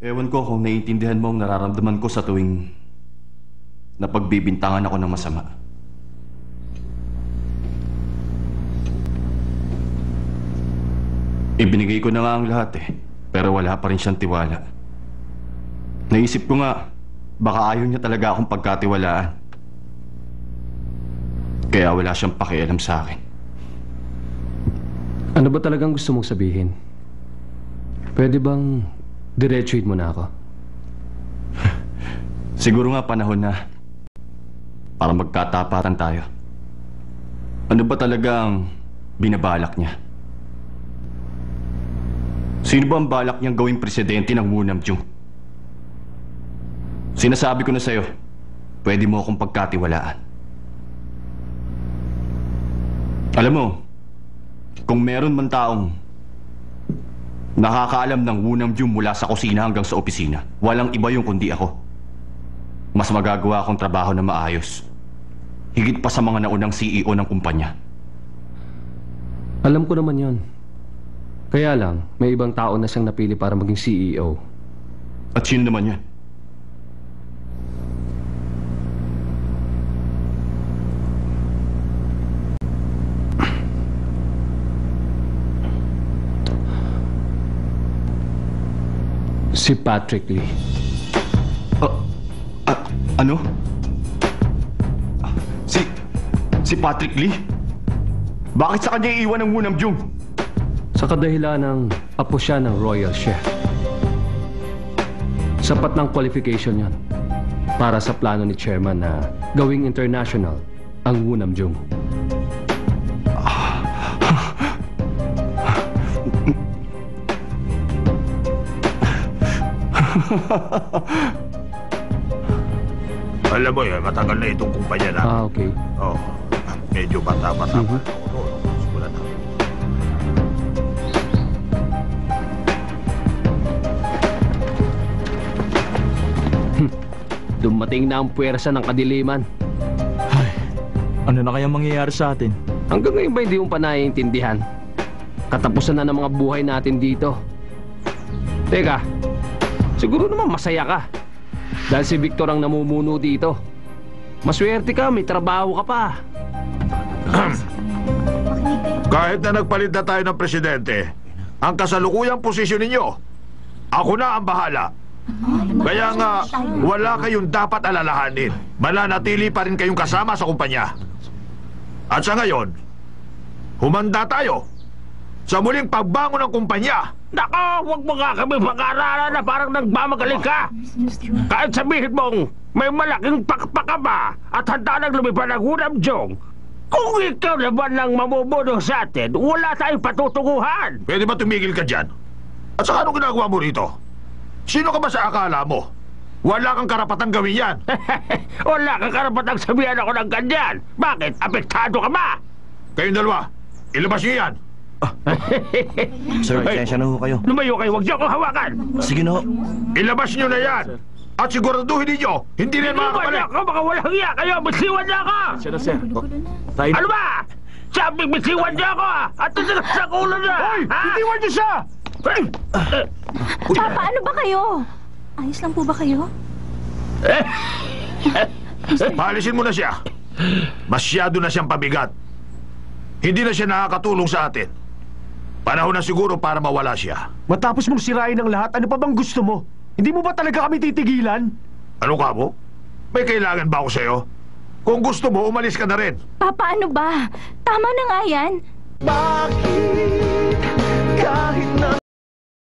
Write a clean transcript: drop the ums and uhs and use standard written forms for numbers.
Ewan ko kung naiintindihan mo ang nararamdaman ko sa tuwing napagbibintangan ako ng masama. Ibinigay ko na nga ang lahat pero wala pa rin siyang tiwala. Naisip ko nga, baka ayaw niya talaga akong pagkatiwalaan. Kaya wala siyang pakialam sa akin. Ano ba talagang gusto mong sabihin? Pwede bang diretsuhin mo na ako? Siguro nga panahon na para magkatapatan tayo. Ano ba talagang binabalak niya? Sino ba ang balak niyang gawing presidente ng Wunamjung? Sinasabi ko na sa'yo, pwede mo akong pagkatiwalaan. Alam mo, kung meron man taong nakakaalam ng Wunamjung mula sa kusina hanggang sa opisina, walang iba yung kundi ako. Mas magagawa akong trabaho na maayos. Higit pa sa mga naunang CEO ng kumpanya. Alam ko naman yon. Kaya lang, may ibang tao na siyang napili para maging CEO. At sino naman yan? Si Patrick Lee. Ano? Si Patrick Lee? Bakit sa kanya iiwan ang Wunamjung? Sa kadahilan ng apo siya ng Royal Chef. Sapat ng qualification yon para sa plano ni Chairman na gawing international ang Wunamjung. Alam mo yan, matagal na itong kumpanya na. Okay. Oo. Medyo bata-bata pa ako noon. Sigulan na. Dumating na ang puwersa ng kadiliman. Ay, ano na kaya mangyayari sa atin? Hanggang ngayon ba hindi mo pa naiintindihan? Katapusan na ng mga buhay natin dito. Teka, siguro naman masaya ka. Dahil si Victor ang namumuno dito. Maswerte ka, may trabaho ka pa. Kahit na nagpalit na tayo ng presidente, ang kasalukuyang posisyon ninyo, ako na ang bahala. Kaya nga, wala kayong dapat alalahanin. Mananatili pa rin kayong kasama sa kumpanya. At sa ngayon, humanda tayo sa muling pagbangon ng kumpanya. Nako, huwag mo nga kami pag-aaralan na parang nagmamagaling ka. Kahit sabihin mong may malaking pakpaka ba at handa nang lumipad ng Wunamjung, kung ikaw naman lang mamumuno sa atin, wala tayong patutunguhan. Pwede ba tumigil ka dyan? At saka anong ginagawa mo rito? Sino ka ba sa akala mo? Wala kang karapatang gawin yan. Wala kang karapatang sabihan ako ng ganyan. Bakit? Apektado ka ba? Kayong dalawa, ilabas niyo yan. Sir, pasensya na ho kayo. Lumayo kayo, huwag niyo akong hawakan. Sige na ho. Ilabas niyo na yan. At siguraduhin ninyo, hindi na yan Lumayo makakabalik. ako, baka walang hiya kayo. Bisiwan niyo ako. Siya na, sir. Tayo na. Ano ba? Sabi, bisiwan niyo ako at titigas sa ulo niya. Hoy! Bitiwan niyo siya! Papa, ano ba kayo? Ayos lang po ba kayo? Paalisin mo na siya. Masyado na siyang pabigat. Hindi na siya nakakatulong sa atin. Panahon na siguro para mawala siya. Matapos mong sirain ang lahat, ano pa bang gusto mo? Hindi mo ba talaga kami titigilan? Ano ka mo? May kailangan ba ako sa'yo? Kung gusto mo, umalis ka na rin. Papa, ano ba? Tama na nga yan. Bakit kahit na